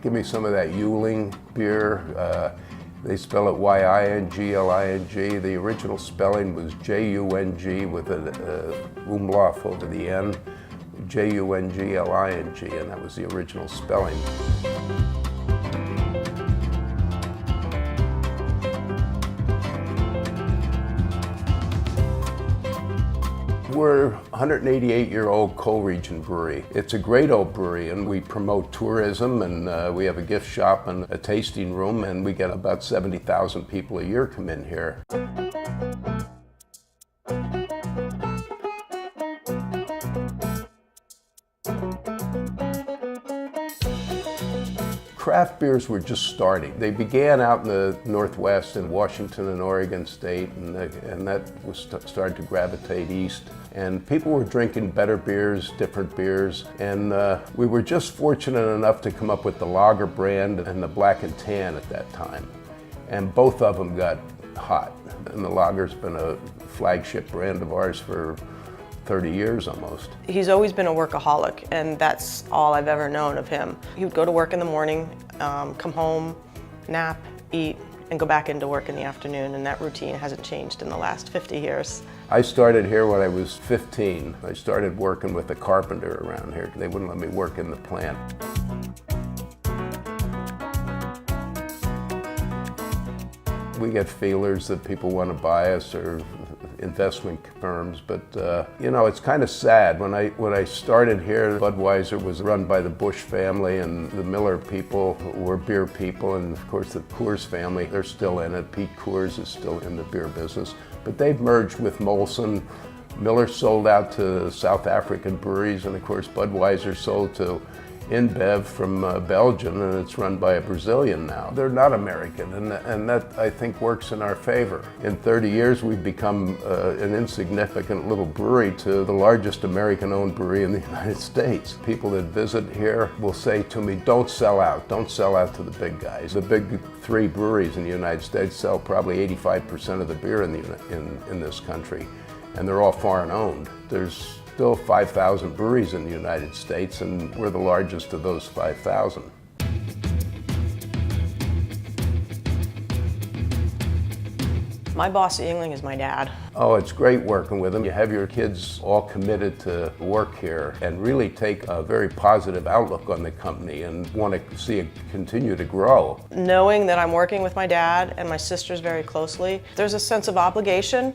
Give me some of that Yuengling beer. They spell it Y-I-N-G-L-I-N-G. The original spelling was J-U-N-G with an umlaut over the N, J-U-N-G-L-I-N-G, and that was the original spelling. We're a 188-year-old coal-region brewery. It's a great old brewery, and we promote tourism, and we have a gift shop and a tasting room, and we get about 70,000 people a year come in here. Craft beers were just starting. They began out in the Northwest in Washington and Oregon State, and that was started to gravitate east. And people were drinking better beers, different beers, and we were just fortunate enough to come up with the lager brand and the black and tan at that time. And both of them got hot. And the lager's been a flagship brand of ours for 30 years almost. He's always been a workaholic, and that's all I've ever known of him. He would go to work in the morning, come home, nap, eat, and go back into work in the afternoon, and that routine hasn't changed in the last 50 years. I started here when I was 15. I started working with a carpenter around here. They wouldn't let me work in the plant. We get feelers that people want to buy us, or investment firms, but you know, it's kind of sad. When I started here, Budweiser was run by the Bush family, and the Miller people were beer people, and of course the Coors family, they're still in it. Pete Coors is still in the beer business, but they've merged with Molson. Miller sold out to South African breweries, and of course Budweiser sold to InBev from Belgium, and it's run by a Brazilian now. They're not American, and that, I think, works in our favor. In 30 years, we've become an insignificant little brewery to the largest American-owned brewery in the United States. People that visit here will say to me, don't sell out to the big guys. The big three breweries in the United States sell probably 85% of the beer in this country, and they're all foreign-owned. There's still 5,000 breweries in the United States, and we're the largest of those 5,000. My boss at Yuengling is my dad. Oh, it's great working with him. You have your kids all committed to work here and really take a very positive outlook on the company and want to see it continue to grow. Knowing that I'm working with my dad and my sisters very closely, there's a sense of obligation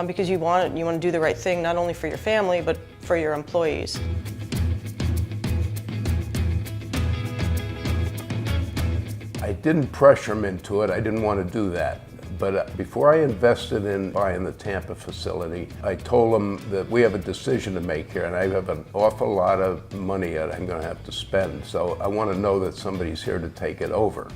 because you want to do the right thing, not only for your family, but for your employees. I didn't pressure him into it. I didn't want to do that. But before I invested in buying the Tampa facility, I told him that we have a decision to make here, and I have an awful lot of money that I'm going to have to spend. So I want to know that somebody's here to take it over.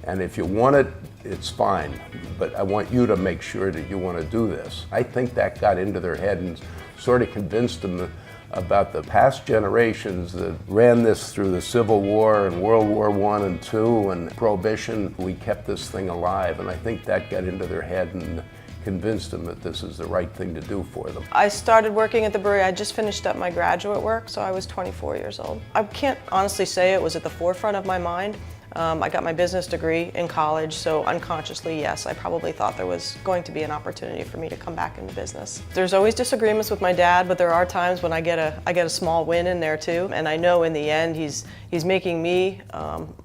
And if you want it, it's fine. But I want you to make sure that you want to do this. I think that got into their head and sort of convinced them about the past generations that ran this through the Civil War and World War I and II and Prohibition. We kept this thing alive, and I think that got into their head and convinced them that this is the right thing to do for them. I started working at the brewery. I just finished up my graduate work, so I was 24 years old. I can't honestly say it was at the forefront of my mind. I got my business degree in college, so unconsciously, yes, I probably thought there was going to be an opportunity for me to come back into business. There's always disagreements with my dad, but there are times when I get a small win in there too, and I know in the end he's making me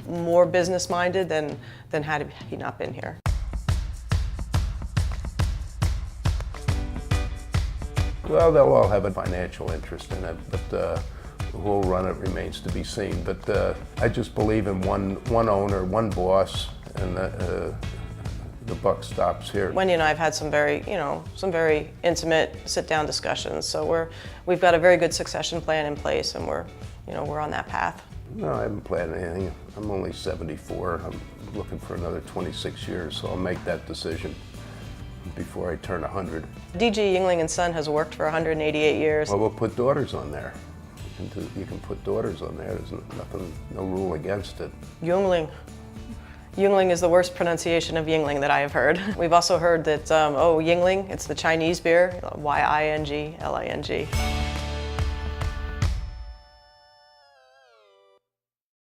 more business-minded than had he not been here. Well, they'll all have a financial interest in it, but who will run it remains to be seen. But I just believe in one owner, one boss, and the buck stops here. Wendy and I have had some very intimate sit-down discussions. So we've got a very good succession plan in place, and we're on that path. No, I haven't planned anything. I'm only 74. I'm looking for another 26 years, so I'll make that decision before I turn 100. D.G. Yuengling & Son has worked for 188 years. Well, we'll put daughters on there. You can put daughters on there. There's no rule against it. Yuengling. Yuengling is the worst pronunciation of Yuengling that I have heard. We've also heard that, Yuengling, it's the Chinese beer, Y-I-N-G-L-I-N-G.